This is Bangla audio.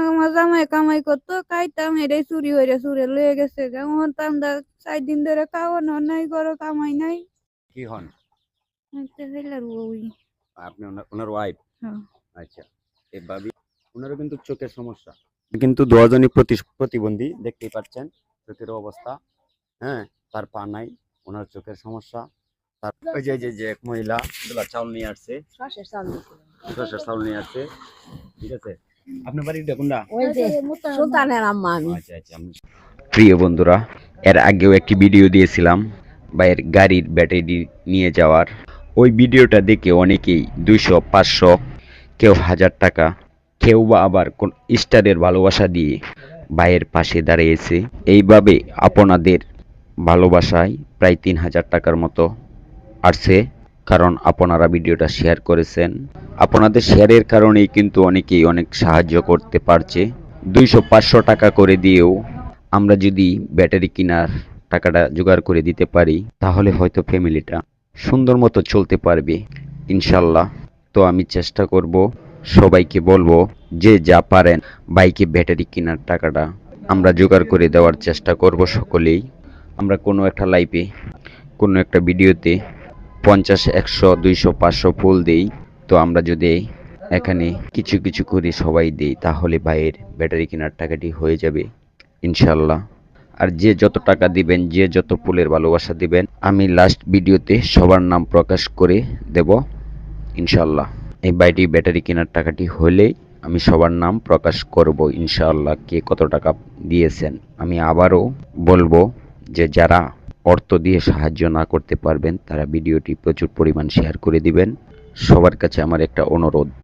আমার জামাই কামাই করতো খাইতাম, এটাই চুরি হইরে চুরে লয়ে গেছে যেমন আমরা 4 দিন ধরে খাওয়ানো নাই, করো কামাই নাই। কি হন ছেলের বউই। আপনি? ওনার ওয়াইফ? হ্যাঁ। আচ্ছা, এই ভাবি ওনারও কিন্তু চোখের সমস্যা, কিন্তু দুজনই প্রতিবন্ধী, দেখতেই পাচ্ছেন চোখের অবস্থা। হ্যাঁ, তার পা নাই, ওনার চোখের সমস্যা। তার ওই যে এক মহিলা চাউল নিয়ে আসছে, শসার চাউল নিয়ে আসছে। ঠিক আছে, আপনার বাড়িটা কোনটা? সুলতানের আম্মা আমি। আচ্ছা আচ্ছা। প্রিয় বন্ধুরা, এর আগেও একটি ভিডিও দিয়েছিলাম ভাইয়ের গাড়ির ব্যাটারি নিয়ে যাওয়ার। ওই ভিডিওটা দেখে অনেকেই 200, 500, কেউ 1000 টাকা, কেউ বা আবার কোন স্টারের ভালোবাসা দিয়ে ভাইয়ের পাশে দাঁড়িয়েছে। এইভাবে আপনাদের ভালোবাসায় প্রায় 3000 টাকার মতো আসছে, কারণ আপনারা ভিডিওটা শেয়ার করেছেন। আপনাদের শেয়ারের কারণেই কিন্তু অনেকেই অনেক সাহায্য করতে পারছে। 200, 500 টাকা করে দিয়েও আমরা যদি ব্যাটারি কেনার টাকাটা জোগাড় করে দিতে পারি, তাহলে হয়তো ফ্যামিলিটা সুন্দর মতো চলতে পারবে ইনশাল্লাহ। তো আমি চেষ্টা করব, সবাইকে বলবো যে যা পারেন বাইকে ব্যাটারি কেনার টাকাটা আমরা জোগাড় করে দেওয়ার চেষ্টা করব সকলেই। আমরা কোনো একটা লাইভে, কোনো একটা ভিডিওতে 50, 100, 200, 500 ফুল দেই। তো আমরা যদি এখানে কিছু কিছু করে সবাই দেই, তাহলে ভাইয়ের ব্যাটারি কেনার টাকাটি হয়ে যাবে ইনশাল্লাহ। আর যে যত টাকা দিবেন, যে যত ফুলের ভালোবাসা দিবেন, আমি লাস্ট ভিডিওতে সবার নাম প্রকাশ করে দেব ইনশাল্লাহ। এই বাইটি ব্যাটারি কেনার টাকাটি হলে আমি সবার নাম প্রকাশ করব ইনশাআল্লাহ, কে কত টাকা দিয়েছেন। আমি আবারও বলবো যে যারা অর্থ দিয়ে সাহায্য না করতে পারবেন, তারা ভিডিওটি প্রচুর পরিমাণ শেয়ার করে দিবেন। সবার কাছে আমার একটা অনুরোধ।